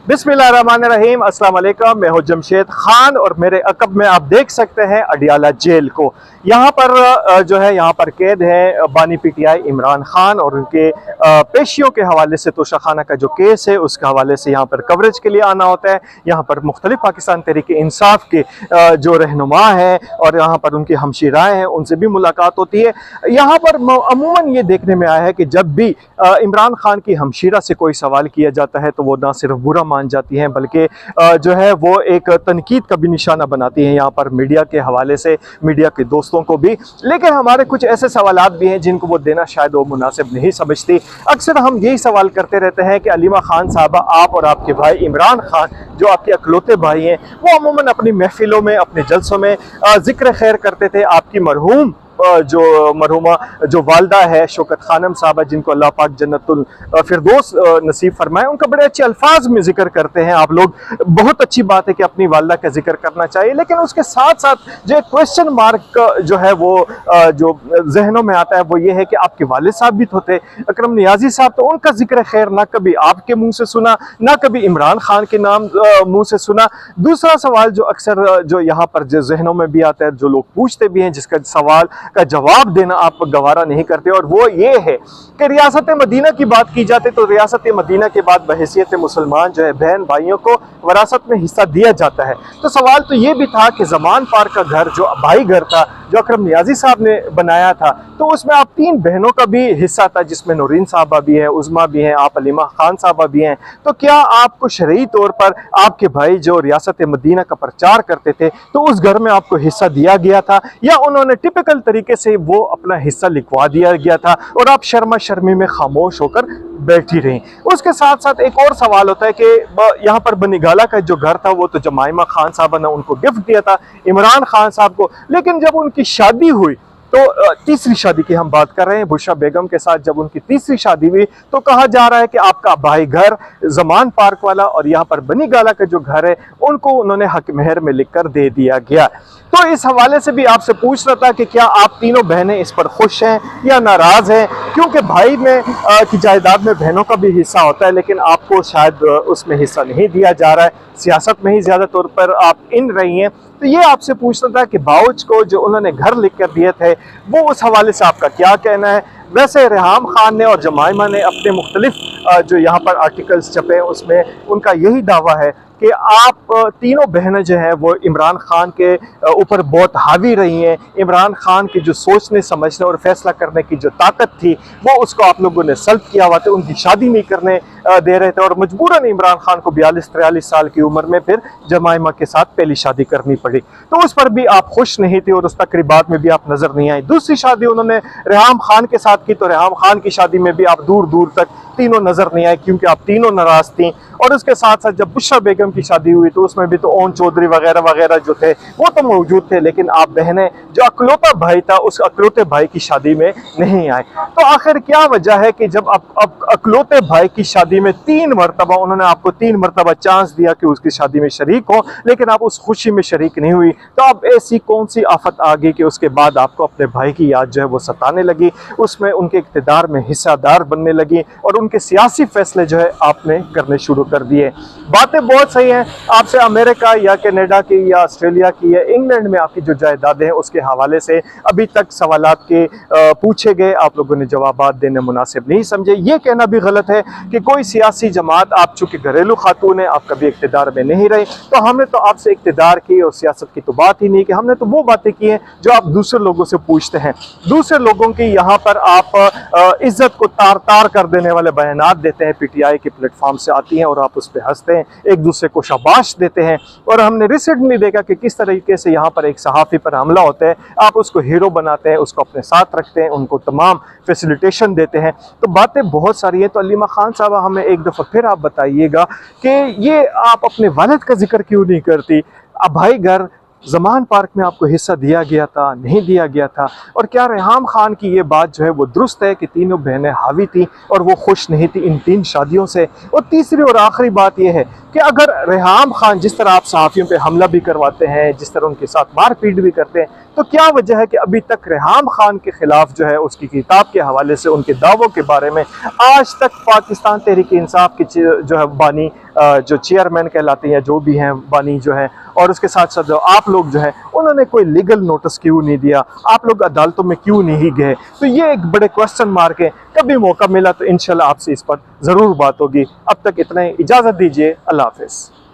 बिस्मिल्लाहिर्रहमानिर्रहीम, अस्सलाम वालेकुम। मैं हूं जमशेद खान और मेरे अकब में आप देख सकते हैं अडियाला जेल को। यहाँ पर जो है यहाँ पर कैद है बानी पीटीआई इमरान खान और उनके पेशियों के हवाले से तोशाखाना का जो केस है उसके हवाले से यहाँ पर कवरेज के लिए आना होता है। यहाँ पर मुख्तलिफ पाकिस्तान तहरीक इंसाफ के जो रहनुमा है और यहाँ पर उनकी हमशीराएँ हैं उनसे भी मुलाकात होती है। यहाँ पर अमूमन ये देखने में आया है कि जब भी इमरान खान की हमशीरा से कोई सवाल किया जाता है तो वो ना सिर्फ बुरा मान जाती हैं बल्कि जो है वो एक तनकीद का भी निशाना बनाती हैं यहाँ पर मीडिया के हवाले से, मीडिया के दोस्तों को भी। लेकिन हमारे कुछ ऐसे सवालात भी हैं जिनको वो देना शायद वो मुनासिब नहीं समझती। अक्सर हम यही सवाल करते रहते हैं कि अलीमा खान साहबा, आप और आपके भाई इमरान खान जो आपके अकलौते भाई हैं, वो अमूमन अपनी महफिलों में, अपने जलसों में जिक्र खैर करते थे आपकी मरहूम जो मरहुमा जो वालदा है शौकत खानम साहबा, जिनको अल्लाह पाक जन्नतुल फिरदौस नसीब फरमाए, उनका बड़े अच्छे अल्फाज में जिक्र करते हैं आप लोग। बहुत अच्छी बात है कि अपनी वालदा का जिक्र करना चाहिए, लेकिन उसके साथ साथ जो क्वेश्चन मार्क जो है वो जो जहनों में आता है वो ये है कि आपके वालिद साहब भी तो थे अकरम नियाजी साहब, तो उनका जिक्र खैर ना कभी आपके मुंह से सुना ना कभी इमरान खान के नाम मुंह से सुना। दूसरा सवाल जो अक्सर जो यहाँ पर जो जहनों में भी आता है, जो लोग पूछते भी हैं, जिसका सवाल का जवाब देना आप गवारा नहीं करते, और वो ये है कि रियासत मदीना की बात की जाती तो रियासत मदीना के बाद बहैसियत मुसलमान जो है बहन भाइयों को वरासत में हिस्सा दिया जाता है। तो सवाल तो ये भी था कि जमान पार्क का घर जो भाई घर था जो अकरम नियाजी साहब ने बनाया था, तो उसमें आप 3 बहनों का भी हिस्सा था, जिसमें नूरीन साहबा भी है, उज़मा भी हैं, आप अलीमा खान साहबा भी हैं। तो क्या आपको शरई तौर पर आपके भाई जो रियासत मदीना का प्रचार करते थे तो उस घर में आपको हिस्सा दिया गया था, या उन्होंने टिपिकल तरीके से वो अपना हिस्सा लिखवा दिया गया था और आप शर्मा शर्मी में खामोश होकर बैठी रही? उसके साथ साथ एक और सवाल होता है कि यहाँ पर बनीगाला का जो घर था वो तो जमाइमा खान साहबा ने उनको गिफ्ट दिया था इमरान खान साहब को, लेकिन जब उनकी शादी हुई तो तीसरी शादी की हम बात कर रहे हैं, बुशरा बेगम के साथ जब उनकी तीसरी शादी हुई तो कहा जा रहा है कि आपका भाई घर जमान पार्क वाला और यहाँ पर बनीगाला का जो घर है उनको उन्होंने हक मेहर में लिखकर दे दिया गया। तो इस हवाले से भी आपसे पूछ रहा था कि क्या आप तीनों बहनें इस पर खुश हैं या नाराज हैं, क्योंकि भाई में की जायदाद में बहनों का भी हिस्सा होता है लेकिन आपको शायद उसमें हिस्सा नहीं दिया जा रहा है, सियासत में ही ज्यादा तौर पर आप इन रही हैं। तो ये आपसे पूछना था कि बाउच को जो उन्होंने घर लिख कर दिए थे वो उस हवाले से आपका क्या कहना है। वैसे रेहाम खान ने और जमाइमा ने अपने मुख्तलिफ जो यहाँ पर आर्टिकल्स छपे उसमें उनका यही दावा है कि आप तीनों बहनें जो हैं वो इमरान खान के ऊपर बहुत हावी रही हैं। इमरान खान की जो सोचने समझने और फैसला करने की जो ताकत थी वो उसको आप लोगों ने सल्ब किया हुआ था, उनकी शादी नहीं करने दे रहे थे और मजबूरन इमरान खान को 42-43 साल की उम्र में फिर जमाइमा के साथ पहली शादी करनी पड़ी। तो उस पर भी आप खुश नहीं थे और उस तकरीबात में भी आप नजर नहीं आई। दूसरी शादी उन्होंने रेहाम खान के साथ की तो रेहाम खान की शादी में भी आप दूर दूर तक तीनों नजर नहीं आए क्योंकि आप तीनों नाराज थी। और उसके साथ साथ जब बुशरा बेगम की शादी हुई तो उसमें भी तो ओन चौधरी वगैरह वगैरह जो थे वो तो मौजूद थे, लेकिन आप बहनें जो अकलौता भाई था उस अकलौते भाई की शादी में नहीं आए। तो आखिर क्या वजह है कि जब आप अकलौते भाई की शादी में 3 मरतबा उन्होंने आपको 3 मरतबा चांस दिया कि उसकी शादी में शरीक हो, लेकिन आप उस खुशी में शरीक नहीं हुई, तो अब ऐसी कौन सी आफत आ गई कि उसके बाद आपको अपने भाई की याद जो है वो सताने लगी, उसमें उनके इक़्तिदार में हिस्सेदार बनने लगी और उनके सियासी फैसले जो है आपने करने शुरू कर दिए। बातें बहुत सही हैं, आपसे अमेरिका या कनाडा की या ऑस्ट्रेलिया की या इंग्लैंड में आपकी जो जायदादें हैं उसके हवाले से अभी तक सवालात के पूछे गए, आप लोगों ने जवाबात देने मुनासिब नहीं समझे। ये कहना भी गलत है कि कोई सियासी जमात, आप चूंकि घरेलू खातून है, आप कभी इक़्तिदार में नहीं रहे, तो हमने तो आपसे इक़्तिदार की और सियासत की तो बात ही नहीं की, हमने तो वो बातें की हैं जो आप दूसरे लोगों से पूछते हैं। दूसरे लोगों की यहाँ पर आप इज्जत को तार तार कर देने वाले बयानात देते हैं, पीटीआई के प्लेटफॉर्म से आती हैं और आप उस पर हंसते हैं, एक दूसरे को शाबाश देते हैं। और हमने रिसेंटली देखा कि किस तरीके से यहाँ पर एक सहाफ़ी पर हमला होता है, आप उसको हीरो बनाते हैं, उसको अपने साथ रखते हैं, उनको तमाम फैसिलिटेशन देते हैं। तो बातें बहुत सारी हैं। तो अलीमा खान साहब हमें एक दफ़ा फिर आप बताइएगा कि ये आप अपने वालिद का जिक्र क्यों नहीं करती? अब भाई घर ज़मान पार्क में आपको हिस्सा दिया गया था, नहीं दिया गया था? और क्या रेहाम खान की ये बात जो है वो दुरुस्त है कि तीनों बहनें हावी थी और वो खुश नहीं थी इन 3 शादियों से? और तीसरी और आखिरी बात यह है कि अगर रेहाम खान जिस तरह आप सहाफ़ियों पे हमला भी करवाते हैं, जिस तरह उनके साथ मारपीट भी करते हैं, तो क्या वजह है कि अभी तक रेहाम खान के ख़िलाफ़ जो है उसकी किताब के हवाले से, उनके दावों के बारे में आज तक पाकिस्तान तहरीक-ए-इंसाफ़ के जो है बानी, जो चेयरमैन कहलाते हैं, जो भी हैं बानी जो है, और उसके साथ साथ जो आप लोग जो है, उन्होंने कोई लीगल नोटिस क्यों नहीं दिया? आप लोग अदालतों में क्यों नहीं गए? तो ये एक बड़े क्वेश्चन मार्क है। कभी मौका मिला तो इंशाल्लाह आपसे इस पर ज़रूर बात होगी। अब तक इतना ही, इजाज़त दीजिए। अल्लाह हाफ़िज़।